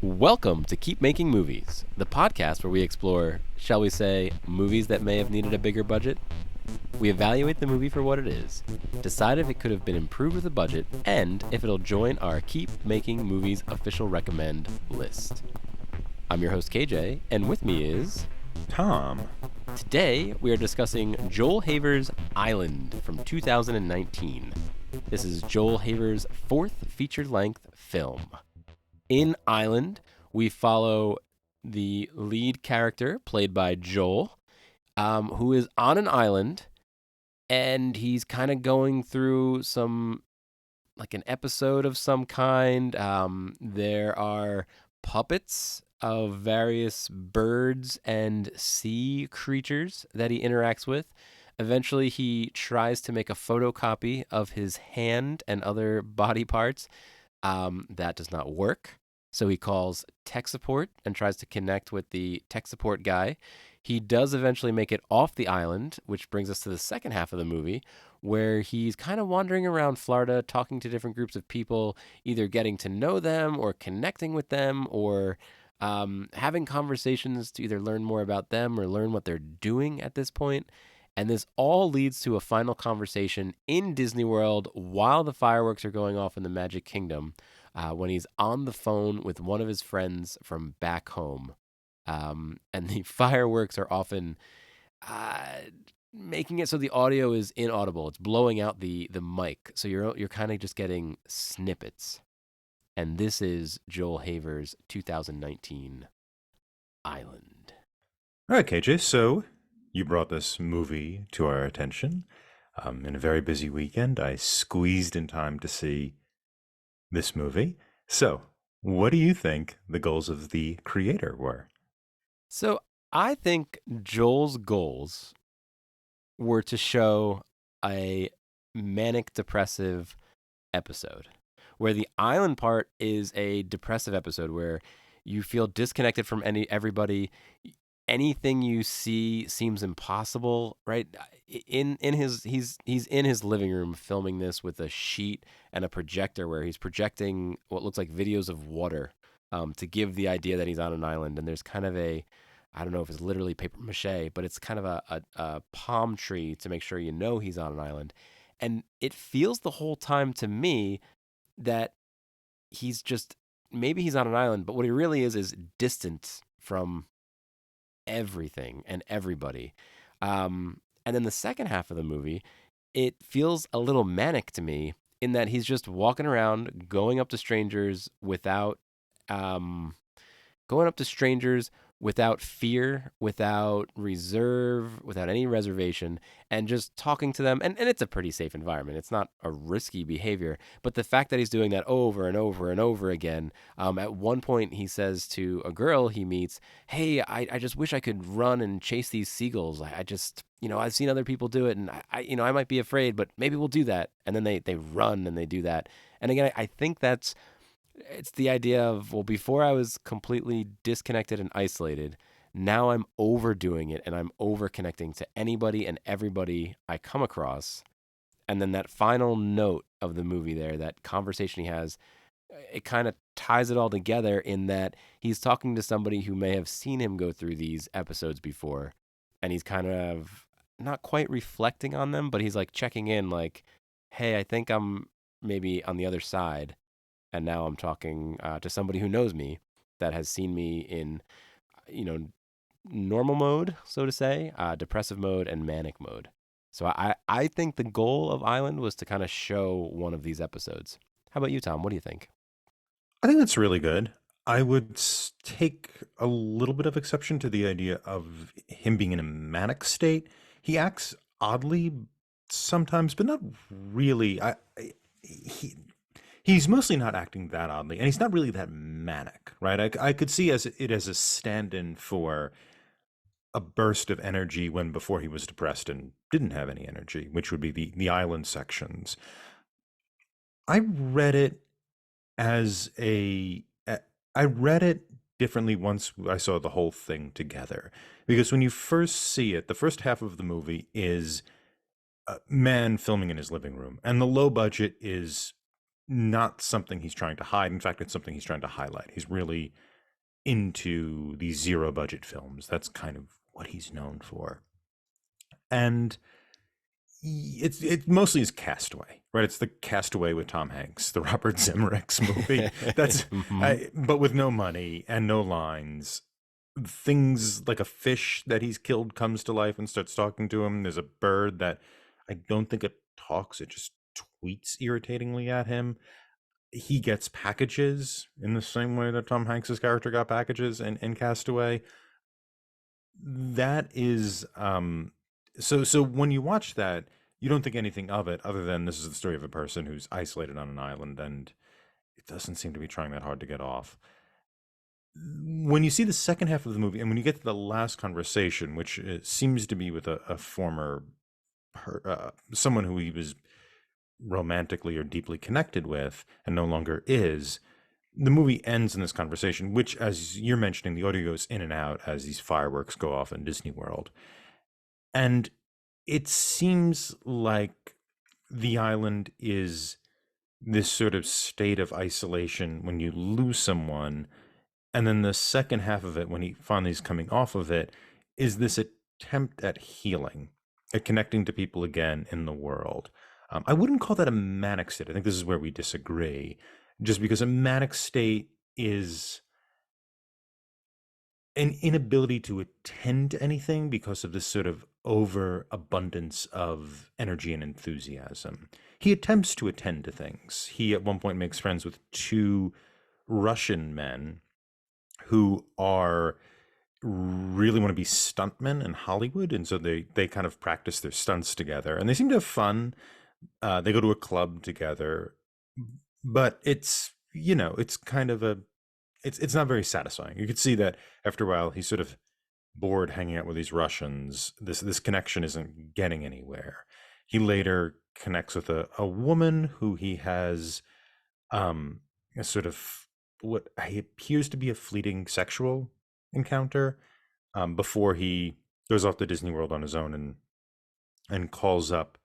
Welcome to Keep Making Movies, the podcast where we explore, shall we say, movies that may have needed a bigger budget. We evaluate the movie for what it is, decide if it could have been improved with a budget, and if it'll join our Keep Making Movies official recommend list. I'm your host KJ, and with me is Tom. Today we are discussing Joel Haver's Island from 2019. This is Joel Haver's fourth feature-length film. In Island, we follow the lead character, played by Joel, who is on an island, and he's kind of going through like an episode of some kind. There are puppets of various birds and sea creatures that he interacts with. Eventually, he tries to make a photocopy of his hand and other body parts. That does not work. So he calls tech support and tries to connect with the tech support guy. He does eventually make it off the island, which brings us to the second half of the movie, where he's kind of wandering around Florida, talking to different groups of people, either getting to know them or connecting with them or having conversations to either learn more about them or learn what they're doing at this point. And this all leads to a final conversation in Disney World while the fireworks are going off in the Magic Kingdom, when he's on the phone with one of his friends from back home. And the fireworks are often making it so the audio is inaudible. It's blowing out the mic, so you're kind of just getting snippets. And this is Joel Haver's 2019 Island. All right, KJ. So you brought this movie to our attention. In a very busy weekend, I squeezed in time to see this movie. So, what do you think the goals of the creator were? So I think Joel's goals were to show a manic depressive episode, where the island part is a depressive episode where you feel disconnected from everybody. Anything you see seems impossible, right? He's in his living room filming this with a sheet and a projector where he's projecting what looks like videos of water, to give the idea that he's on an island. And there's kind of I don't know if it's literally paper mache, but it's kind of a palm tree to make sure you know he's on an island. And it feels the whole time to me that he's just, maybe he's on an island, but what he really is distant from everything and everybody. And then the second half of the movie, it feels a little manic to me in that he's just walking around, um, going up to strangers without fear, without reserve, without any reservation, and just talking to them. And it's a pretty safe environment. It's not a risky behavior. But the fact that he's doing that over and over and over again, at one point he says to a girl he meets, hey, I just wish I could run and chase these seagulls. I just, I've seen other people do it, and I might be afraid, but maybe we'll do that. And then they run and they do that. And again, I think it's the idea of, well, before I was completely disconnected and isolated. Now I'm overdoing it and I'm over connecting to anybody and everybody I come across. And then that final note of the movie there, that conversation he has, it kind of ties it all together in that he's talking to somebody who may have seen him go through these episodes before. And he's kind of not quite reflecting on them, but he's like checking in like, hey, I think I'm maybe on the other side. And now I'm talking to somebody who knows me, that has seen me in, normal mode, so to say, depressive mode and manic mode. So I think the goal of Island was to kind of show one of these episodes. How about you, Tom? What do you think? I think that's really good. I would take a little bit of exception to the idea of him being in a manic state. He acts oddly sometimes, but not really. He's mostly not acting that oddly, and he's not really that manic, right? I could see it as a stand-in for a burst of energy when before he was depressed and didn't have any energy, which would be the island sections. I read it as I read it differently once I saw the whole thing together, because when you first see it, the first half of the movie is a man filming in his living room, and the low budget is not something he's trying to hide. In fact, it's something he's trying to highlight. He's really into these zero budget films. That's kind of what he's known for. And it mostly is Castaway, right? It's the Castaway with Tom Hanks, the Robert Zemeckis movie. That's Mhm. but with no money and no lines. Things like a fish that he's killed comes to life and starts talking to him. There's a bird that I don't think it talks; it just tweets irritatingly at him. He gets packages in the same way that Tom Hanks's character got packages in Castaway. That is so when you watch that, you don't think anything of it other than this is the story of a person who's isolated on an island and it doesn't seem to be trying that hard to get off. When you see the second half of the movie and when you get to the last conversation, which seems to be with a former someone who he was romantically or deeply connected with and no longer is, the movie ends in this conversation, which, as you're mentioning, the audio goes in and out as these fireworks go off in Disney World. And it seems like the island is this sort of state of isolation when you lose someone. And then the second half of it, when he finally is coming off of it, is this attempt at healing, at connecting to people again in the world. I wouldn't call that a manic state. I think this is where we disagree, just because a manic state is an inability to attend to anything because of this sort of overabundance of energy and enthusiasm. He attempts to attend to things. He at one point makes friends with two Russian men who are really want to be stuntmen in Hollywood, and so they kind of practice their stunts together, and they seem to have fun. They go to a club together, but it's kind of a it's not very satisfying. You could see that after a while he's sort of bored hanging out with these Russians. This connection isn't getting anywhere. He later connects with a woman who he has a sort of what appears to be a fleeting sexual encounter before he goes off to Disney World on his own and calls up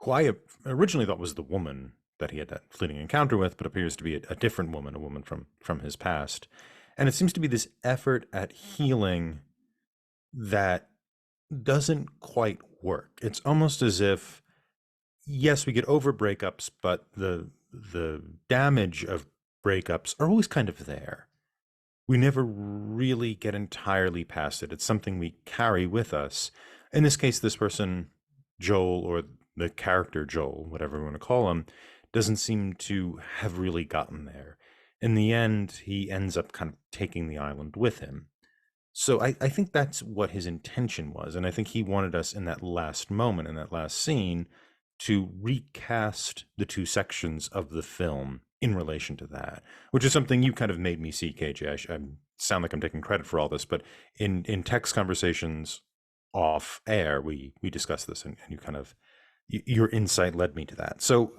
who I originally thought was the woman that he had that fleeting encounter with, but appears to be a different woman, a woman from his past. And it seems to be this effort at healing that doesn't quite work. It's almost as if, yes, we get over breakups, but the damage of breakups are always kind of there. We never really get entirely past it. It's something we carry with us. In this case, this person, Joel, or the character Joel, whatever we want to call him, doesn't seem to have really gotten there. In the end, he ends up kind of taking the island with him. So I think that's what his intention was. And I think he wanted us in that last moment, in that last scene, to recast the two sections of the film in relation to that, which is something you kind of made me see, KJ. I sound like I'm taking credit for all this, but in text conversations off air, we discussed this, and you kind of your insight led me to that. So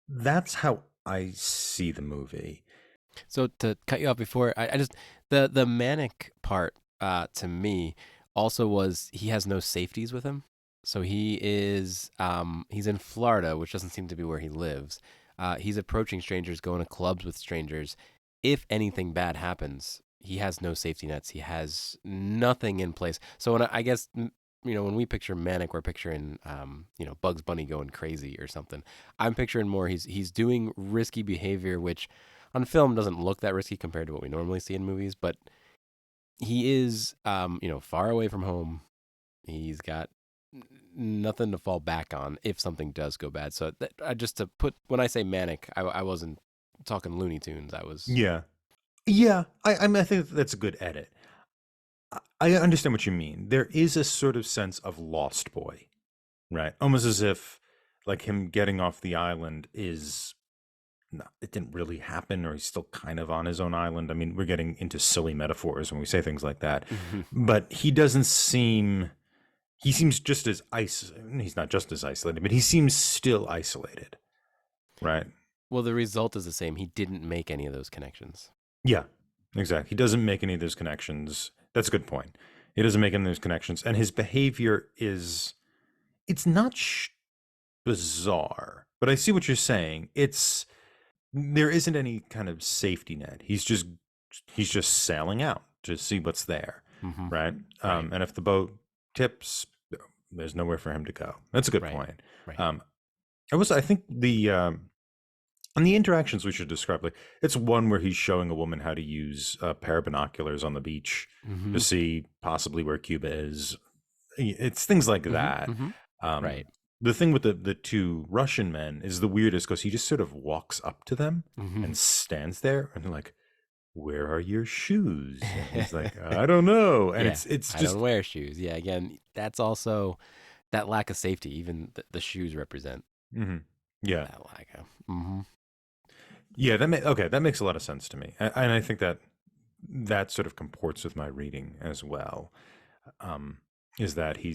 that's how I see the movie. So to cut you off before, I just the manic part to me also was he has no safeties with him. So he's in Florida, which doesn't seem to be where he lives. He's approaching strangers, going to clubs with strangers. If anything bad happens, he has no safety nets. He has nothing in place. So when I guess when we picture manic, we're picturing Bugs Bunny going crazy or something. I'm picturing more he's doing risky behavior, which on film doesn't look that risky compared to what we normally see in movies, but he is far away from home. He's got nothing to fall back on if something does go bad. So just to put, when I say manic, I wasn't talking Looney Tunes. I was. Yeah, yeah. I mean, I think that's a good edit. I understand what you mean. There is a sort of sense of Lost Boy, right? Almost as if like him getting off the island is not, it didn't really happen, or he's still kind of on his own island. I mean, we're getting into silly metaphors when we say things like that, but he doesn't seem. He seems just as he's not just as isolated, but he seems still isolated, right? Well, the result is the same. He didn't make any of those connections. Yeah, exactly. He doesn't make any of those connections. That's a good point. He doesn't make any of those connections, and his behavior is. It's not bizarre, but I see what you're saying. There isn't any kind of safety net. He's just he's just sailing out to see what's there, Hmm. right? Right. And if the boat tips, there's nowhere for him to go. That's a good Right. point. Right. Um, I think the and the interactions we should describe, like it's one where he's showing a woman how to use a pair of binoculars on the beach to Hmm. see possibly where Cuba is. It's things like Hmm. that. Hmm. Right. The thing with the two Russian men is the weirdest because he just sort of walks up to them Hmm. and stands there and they're like, "Where are your shoes?" And he's like, "I don't know." And Yeah. it's I don't just wear shoes. Yeah. Again, that's also that lack of safety. Even the shoes represent mhm. Yeah. that lack of. Hmm. Yeah, okay, that makes a lot of sense to me. And I think that that sort of comports with my reading as well. Um, is that he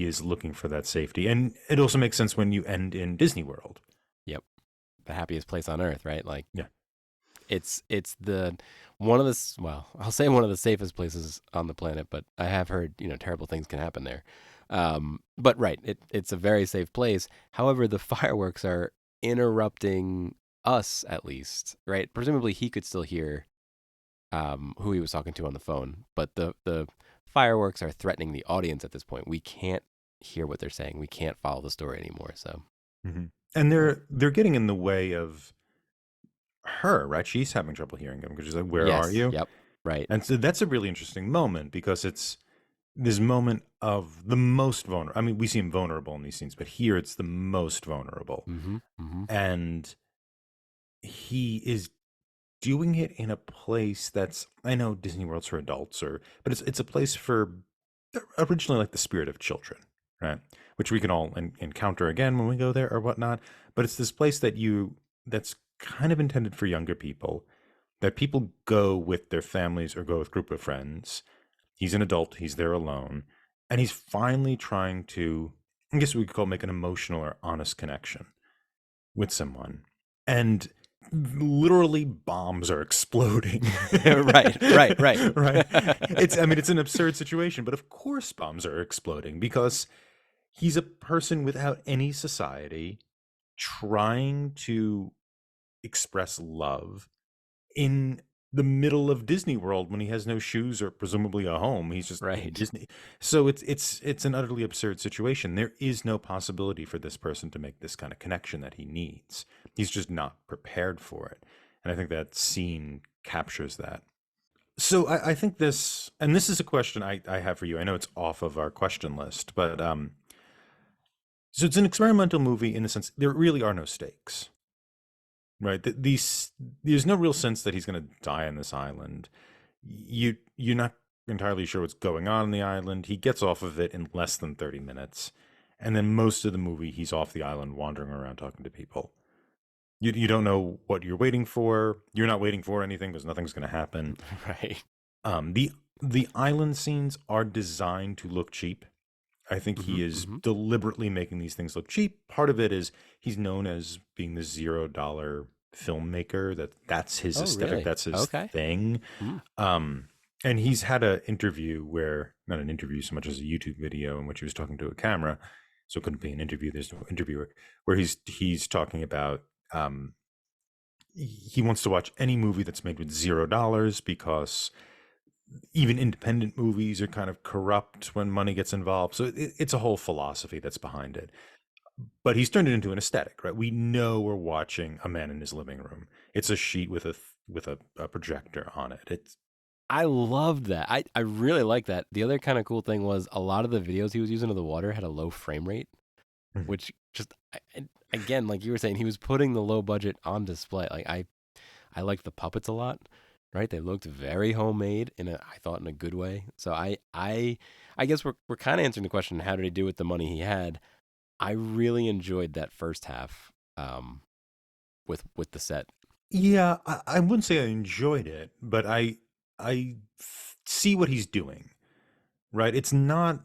is looking for that safety. And it also makes sense when you end in Disney World. Yep. The happiest place on earth, right? Like Yeah. it's the one of the well, I'll say one of the safest places on the planet, but I have heard terrible things can happen there. But right, it's a very safe place. However, the fireworks are interrupting us at least, right? Presumably, he could still hear who he was talking to on the phone, but the fireworks are threatening the audience at this point. We can't hear what they're saying. We can't follow the story anymore. So, Hmm. And yeah. they're getting in the way of her, right? She's having trouble hearing him because she's like, "Where are Yes. you?" Yep. Right. And so that's a really interesting moment because it's this moment of the most vulnerable. I mean, we seem vulnerable in these scenes, but here it's the most vulnerable. Mm-hmm. Mm-hmm. And he is doing it in a place that's, I know Disney World's for adults, or but it's a place for originally like the spirit of children, right? Which we can all encounter again when we go there or whatnot. But it's this place that's kind of intended for younger people, that people go with their families or go with group of friends. He's an adult, he's there alone, and he's finally trying to, I guess we could call it, make an emotional or honest connection with someone. And literally bombs are exploding. Right. Right. Right. Right? I mean, it's an absurd situation, but of course bombs are exploding because he's a person without any society trying to express love in the middle of Disney World when he has no shoes or presumably a home. He's just in Right. Disney. So it's an utterly absurd situation. There is no possibility for this person to make this kind of connection that he needs. He's just not prepared for it. And I think that scene captures that. So I think this, and this is a question I have for you. I know it's off of our question list, but so it's an experimental movie in the sense there really are no stakes, right? There's no real sense that he's going to die on this island. You're not entirely sure what's going on the island. He gets off of it in less than 30 minutes, and then most of the movie he's off the island wandering around talking to people. You don't know what you're waiting for. You're not waiting for anything because nothing's going to happen. Right. Um, the the island scenes are designed to look cheap. I think Mm-hmm. he is Mm-hmm. deliberately making these things look cheap. Part of it is he's known as being the $0 filmmaker. That's his Oh, aesthetic. really? That's his Okay. thing. Mm. Um, and he's had an interview where, not an interview so much as a YouTube video in which he was talking to a camera. So it couldn't be an interview. There's no interviewer where he's talking about he wants to watch any movie that's made with $0 because even independent movies are kind of corrupt when money gets involved. So it's a whole philosophy that's behind it. But he's turned it into an aesthetic, right? We know we're watching a man in his living room. It's a sheet with a projector on it. It's I loved that. I really like that. The other kind of cool thing was a lot of the videos he was using of the water had a low frame rate, Mhm. which just again, like you were saying, he was putting the low budget on display. Like I liked the puppets a lot, right? They looked very homemade I thought in a good way. So I guess we're kind of answering the question, how did he do with the money he had? I really enjoyed that first half with the set. yeah, I wouldn't say I enjoyed it, but see what he's doing, right? It's not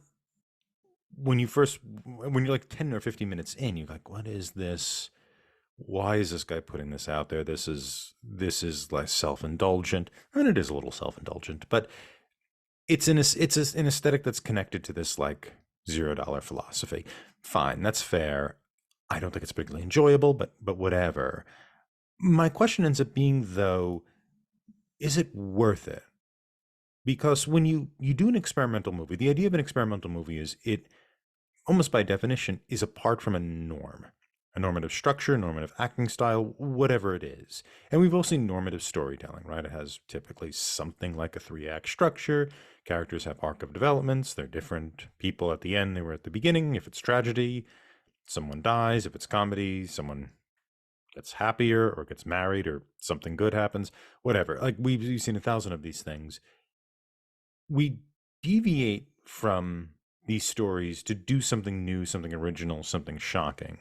when you're like 10 or 15 minutes in, you're like, what is this? Why is this guy putting this out there? This is like self-indulgent, and it is a little self-indulgent, but an aesthetic that's connected to this like $0 philosophy. Fine, that's fair. I don't think it's particularly enjoyable, but whatever. My question ends up being though, is it worth it? Because when you do an experimental movie, the idea of an experimental movie is it almost by definition is apart from a normative structure, normative acting style, whatever it is. And we've all seen normative storytelling, right? It has typically something like a three-act structure. Characters have arc of developments. They're different people at the end they were at the beginning. If it's tragedy, someone dies. If it's comedy, someone gets happier or gets married or something good happens, whatever. Like we've seen a thousand of these things. We deviate from these stories to do something new, something original, something shocking.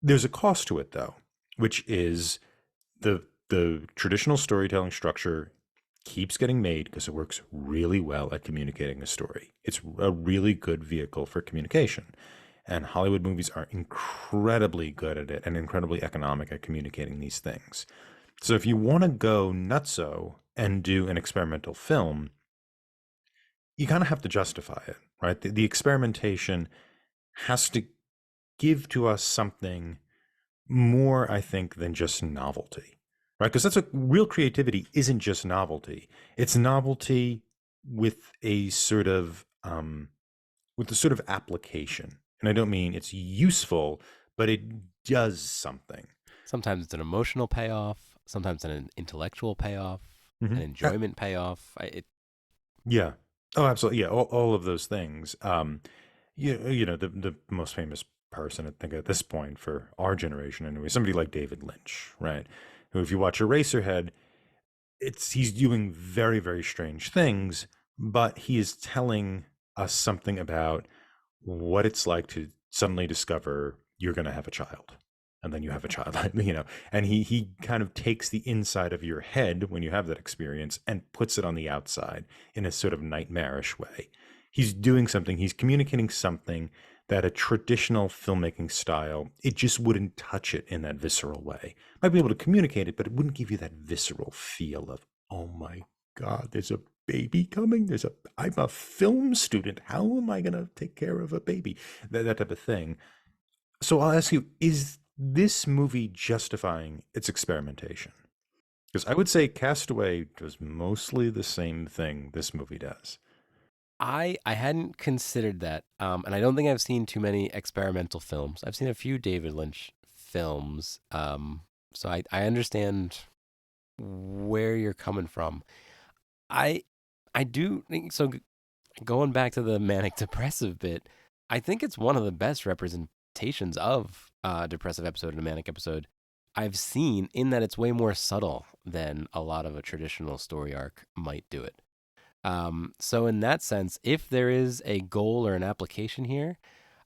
There's a cost to it though, which is the traditional storytelling structure keeps getting made because it works really well at communicating a story. It's a really good vehicle for communication. And Hollywood movies are incredibly good at it and incredibly economic at communicating these things. So if you want to go nutso and do an experimental film, you kind of have to justify it, right? The experimentation has to give to us something more, I think, than just novelty, right? Because that's a real creativity isn't just novelty; it's novelty with a sort of application. And I don't mean it's useful, but it does something. Sometimes it's an emotional payoff, sometimes an intellectual payoff, an Mm-hmm. enjoyment payoff. Yeah. Oh, absolutely. Yeah. All of those things. The most famous person I think at this point for our generation anyway, somebody like David Lynch, right? Who, if you watch Eraserhead, he's doing very, very strange things, but he is telling us something about what it's like to suddenly discover you're going to have a child and then you have a child, and he kind of takes the inside of your head when you have that experience and puts it on the outside in a sort of nightmarish way. He's doing something, he's communicating something that a traditional filmmaking style, it just wouldn't touch it in that visceral way. Might be able to communicate it, but it wouldn't give you that visceral feel of, oh my God, there's a baby coming. I'm a film student. How am I going to take care of a baby? That type of thing. So I'll ask you, is this movie justifying its experimentation? Because I would say Castaway does mostly the same thing this movie does. I hadn't considered that, and I don't think I've seen too many experimental films. I've seen a few David Lynch films, so I understand where you're coming from. I I do think so. Going back to the manic depressive bit, I think it's one of the best representations of a depressive episode and a manic episode I've seen. In that it's way more subtle than a lot of a traditional story arc might do it. So in that sense, if there is a goal or an application here,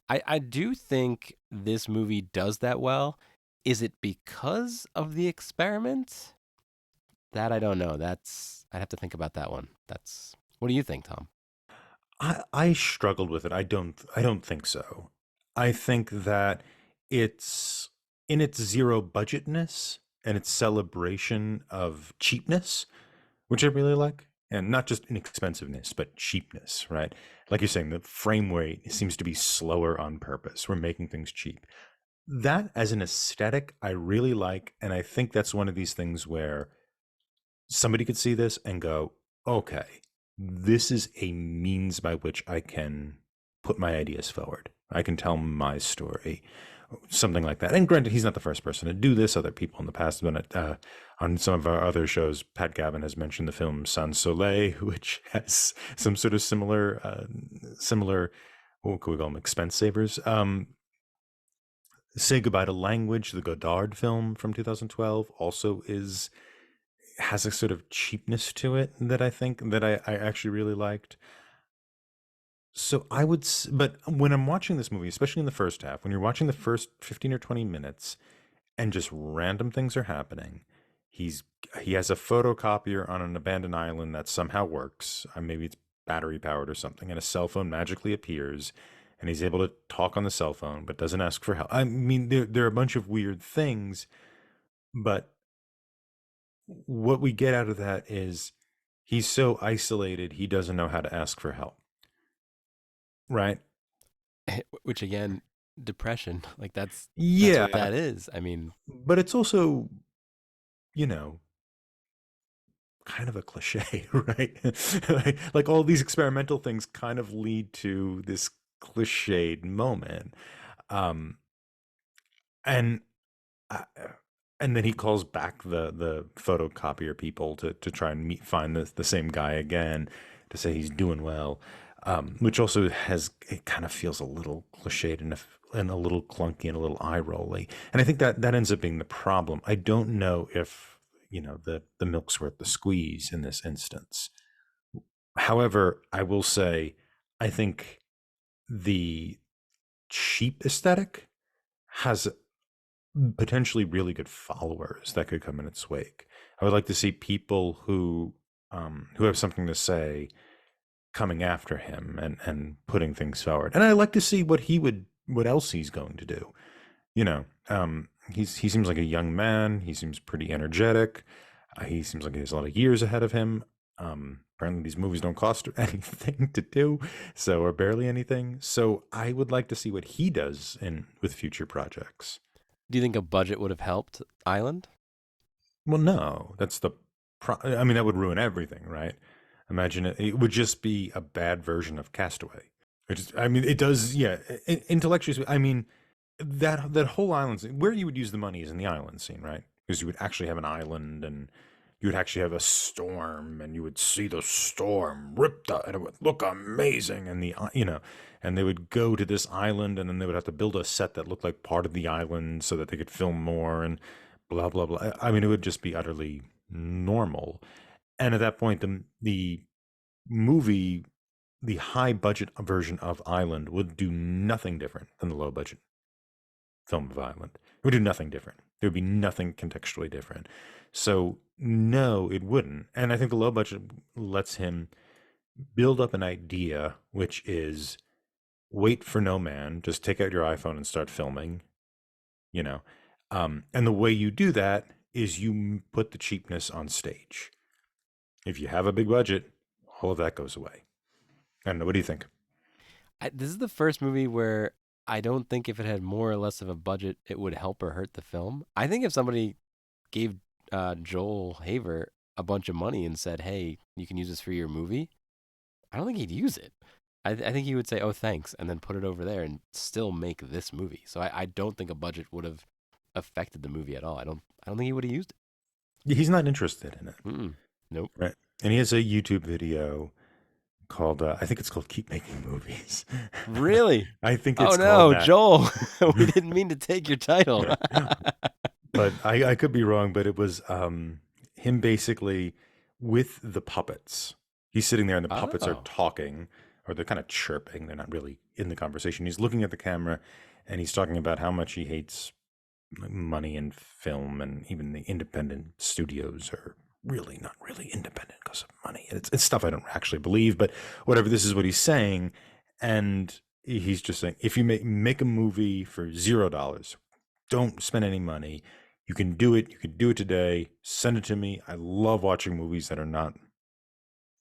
I do think this movie does that well. Is it because of the experiment? That I don't know. I'd have to think about that one. That's what do you think, Tom? I struggled with it. I don't think so. I think that it's in its zero budgetness and its celebration of cheapness, which I really like. And not just inexpensiveness, but cheapness, right? Like you're saying, the frame rate seems to be slower on purpose. We're making things cheap. That as an aesthetic, I really like. And I think that's one of these things where somebody could see this and go, okay, this is a means by which I can put my ideas forward. I can tell my story, something like that. And granted, he's not the first person to do this. Other people in the past have done it. On some of our other shows, Pat Gavin has mentioned the film Sans Soleil, which has some sort of similar, what could we call them, expense savers. Say Goodbye to Language, the Godard film from 2012, also has a sort of cheapness to it that I think that I actually really liked. So but when I'm watching this movie, especially in the first half, when you're watching the first 15 or 20 minutes and just random things are happening, he's he has a photocopier on an abandoned island that somehow works. Maybe it's battery powered or something, and a cell phone magically appears, and he's able to talk on the cell phone, but doesn't ask for help. I mean, there are a bunch of weird things, but what we get out of that is he's so isolated he doesn't know how to ask for help, right? Which again, depression. Like that's what Yeah, that is. I mean, but it's also, you know kind of a cliche, right? Like all these experimental things kind of lead to this cliched moment. Um, and uh, and then he calls back the photocopier people to try and find the same guy again to say he's doing well, which also has it kind of feels a little cliched and a little clunky and a little eye rolly, and I think that ends up being the problem. I don't know if the milk's worth the squeeze in this instance. However, I will say I think the cheap aesthetic has potentially really good followers that could come in its wake. I would like to see people who have something to say coming after him and putting things forward. And I like to see what else he's going to do. He seems like a young man. He seems pretty energetic. He seems like he has a lot of years ahead of him. Apparently, these movies don't cost anything to do, so or barely anything. So I would like to see what he does in with future projects. Do you think a budget would have helped Island? Well, no, that's I mean, that would ruin everything, right? Imagine it would just be a bad version of Castaway. I mean, it does, yeah. Intellectually, I mean, that whole island scene, where you would use the money is in the island scene, right? Because you would actually have an island and you would actually have a storm and you would see the storm ripped up and it would look amazing. And and they would go to this island and then they would have to build a set that looked like part of the island so that they could film more and blah, blah, blah. I mean, it would just be utterly normal. And at that point, the movie, the high budget version of Island would do nothing different than the low budget film of Island. It would do nothing different. There would be nothing contextually different. So no, it wouldn't. And I think the low budget lets him build up an idea, which is wait for no man. Just take out your iPhone and start filming. You know, and the way you do that is you put the cheapness on stage. If you have a big budget, all of that goes away. I don't know. What do you think? This is the first movie where I don't think if it had more or less of a budget, it would help or hurt the film. I think if somebody gave Joel Haver a bunch of money and said, "Hey, you can use this for your movie," I don't think he'd use it. I think he would say, "Oh, thanks," and then put it over there and still make this movie. So I don't think a budget would have affected the movie at all. I don't think he would have used He's not interested in it, it. Nope. right? And he has a YouTube video called I think it's called "Keep Making Movies." Really? I think Oh it's called no, that. Joel. We didn't mean to take your title. But I could be wrong. But it was him basically with the puppets. He's sitting there, and the puppets are Oh. talking, or they're kind of chirping. They're not really in the conversation. He's looking at the camera, and he's talking about how much he hates money in film, and even the independent studios are really not really independent because of money. It's stuff I don't actually believe, but whatever. This is what he's saying, and he's just saying if you make a movie for $0, don't spend any money. You can do it. You can do it today. Send it to me. I love watching movies that are not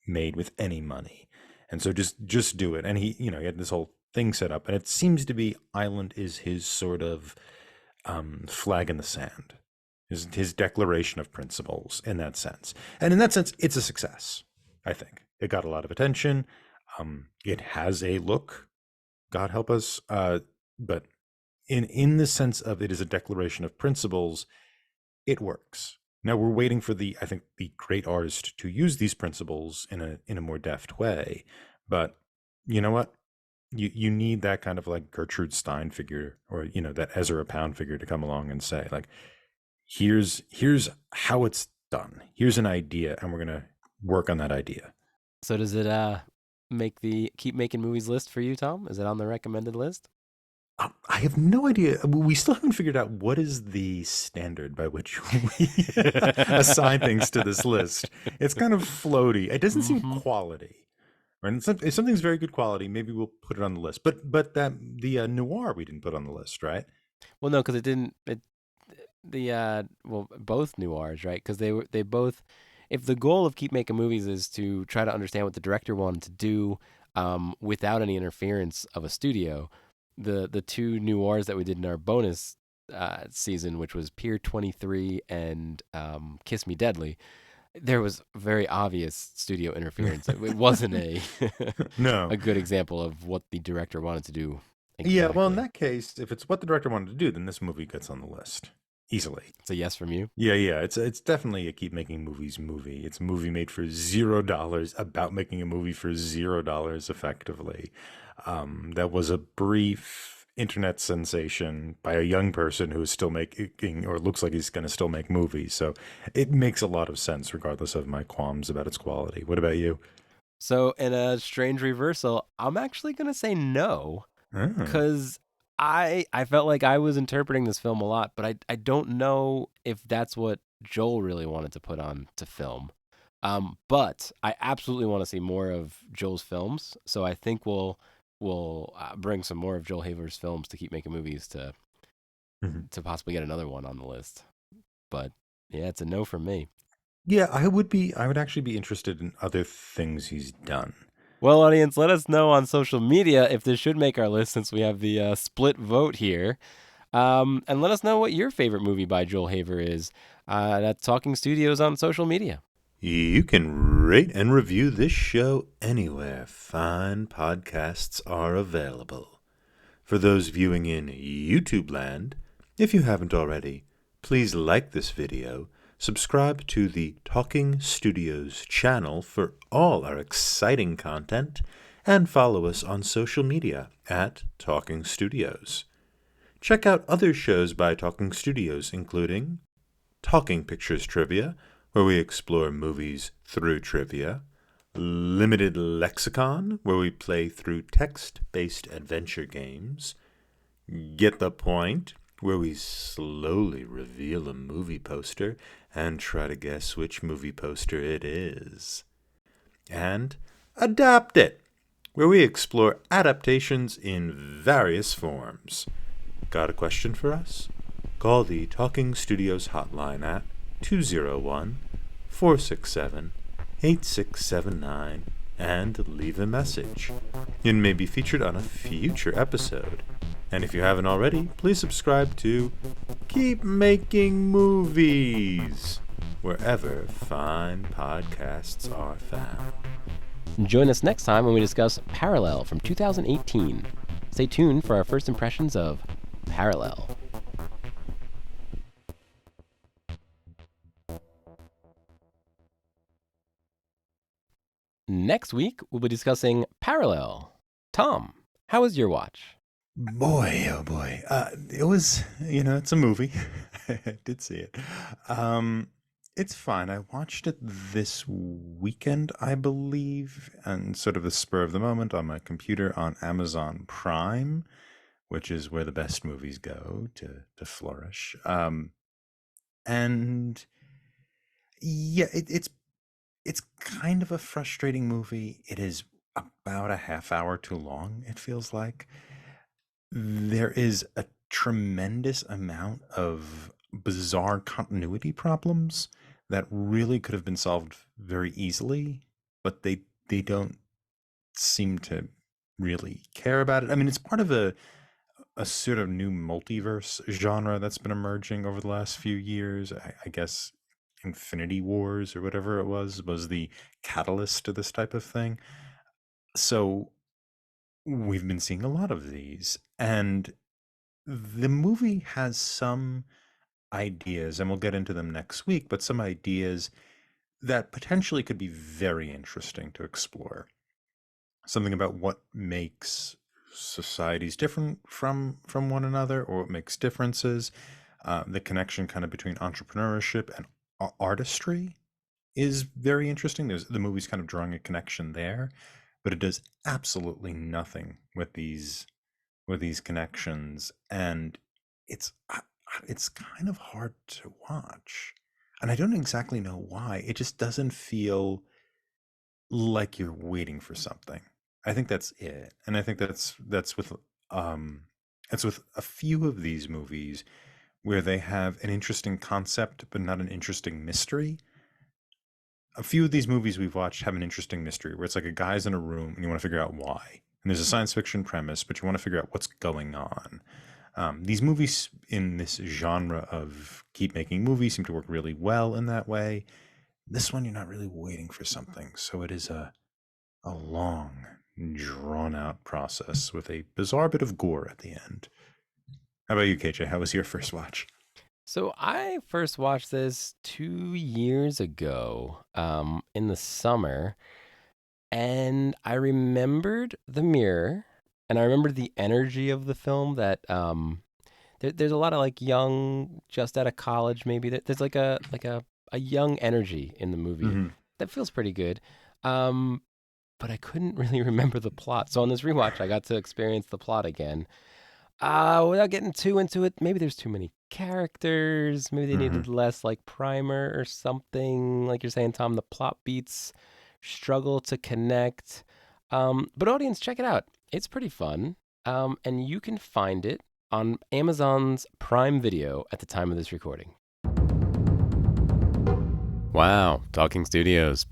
made with any money, and so just do it. And he had this whole thing set up, and it seems to be Island is his sort of flag in the sand, his declaration of principles in that sense. And in that sense, it's a success. I think it got a lot of attention. It has a look, God help us, but in the sense of it is a declaration of principles, it works. Now we're waiting for I think the great artist to use these principles in a more deft way. But you know what? You need that kind of like Gertrude Stein figure, or that Ezra Pound figure to come along and say like, here's how it's done. Here's an idea, and we're gonna work on that idea. So does it make the keep making movies list for you, Tom? Is it on the recommended list? I have no idea. We still haven't figured out what is the standard by which we assign things to this list. It's kind of floaty. It doesn't seem Mm-hmm. quality. Right? If something's very good quality, maybe we'll put it on the list. But that the noir we didn't put on the list, right? Well, no, because it didn't. Well, both noirs, right? Because they both. If the goal of keep making movies is to try to understand what the director wanted to do, without any interference of a studio, the two noirs that we did in our bonus season, which was Pier 23 and Kiss Me Deadly, There was very obvious studio interference. It wasn't a No. a good example of what the director wanted to do Yeah, well, in exactly. that case, if it's what the director wanted to do, then this movie gets on the list easily. It's a yes from you. Yeah, yeah, it's definitely a keep making movies movie. It's a movie made for $0 about making a movie for $0 effectively. That was a brief internet sensation by a young person who is still making or looks like he's going to still make movies. So it makes a lot of sense, regardless of my qualms about its quality. What about you? So, in a strange reversal, I'm actually gonna say no, Oh. because I felt like I was interpreting this film a lot, but I don't know if that's what Joel really wanted to put on to film. But I absolutely want to see more of Joel's films, so I think we'll bring some more of Joel Haver's films to keep making movies Mhm. to possibly get another one on the list. But yeah, it's a no from me. Yeah, I would actually be interested in other things he's done. Well, audience, let us know on social media if this should make our list since we have the split vote here. And let us know what your favorite movie by Joel Haver is. That's Talking Studios on social media. You can rate and review this show anywhere fine podcasts are available. For those viewing in YouTube land, if you haven't already, please like this video, subscribe to the Talking Studios channel for all our exciting content, and follow us on social media at Talking Studios. Check out other shows by Talking Studios, including Talking Pictures Trivia, where we explore movies through trivia, Limited Lexicon, where we play through text-based adventure games, Get the Point, where we slowly reveal a movie poster and try to guess which movie poster it is, and Adapt It, where we explore adaptations in various forms. Got a question for us? Call the Talking Studios hotline at 201-467-8679 and leave a message. It may be featured on a future episode. And if you haven't already, please subscribe to Keep Making Movies wherever fine podcasts are found. Join us next time when we discuss Parallel from 2018. Stay tuned for our first impressions of Parallel. Next week, we'll be discussing Parallel. Tom, how was your watch? Boy, oh boy. It was, it's a movie. I did see it. It's fine. I watched it this weekend, I believe, and sort of the spur of the moment on my computer on Amazon Prime, which is where the best movies go to flourish. And yeah, it's kind of a frustrating movie. It is about a half hour too long, it feels like. There is a tremendous amount of bizarre continuity problems that really could have been solved very easily, but they don't seem to really care about it. I mean, it's part of a sort of new multiverse genre that's been emerging over the last few years. I guess Infinity Wars or whatever it was the catalyst to this type of thing. So we've been seeing a lot of these, and the movie has some ideas, and we'll get into them next week, but some ideas that potentially could be very interesting to explore. Something about what makes societies different from one another, or what makes differences. The connection kind of between entrepreneurship and artistry is very interesting. There's the movie's kind of drawing a connection there, but it does absolutely nothing with these connections, and it's kind of hard to watch, and I don't exactly know why. It just doesn't feel like you're waiting for something. I think that's it, and I think that's with um it's with a few of these movies where they have an interesting concept but not an interesting mystery. A few of these movies we've watched have an interesting mystery where it's like a guy's in a room and you want to figure out why. And there's a science fiction premise, but you want to figure out what's going on. These movies in this genre of keep making movies seem to work really well in that way. This one, you're not really waiting for something. So it is a long, drawn out process with a bizarre bit of gore at the end. How about you, KJ? How was your first watch? So I first watched this 2 years ago, in the summer, and I remembered the mirror, and I remembered the energy of the film. That there's a lot of like young, just out of college, maybe. There's like a young energy in the movie Mm-hmm. that feels pretty good. Um, but I couldn't really remember the plot. So on this rewatch, I got to experience the plot again. Without getting too into it, maybe there's too many characters. Maybe they Mm-hmm. needed less like primer or something. Like you're saying, Tom, the plot beats struggle to connect. But audience, check it out. It's pretty fun. And you can find it on Amazon's Prime Video at the time of this recording. Wow, Talking Studios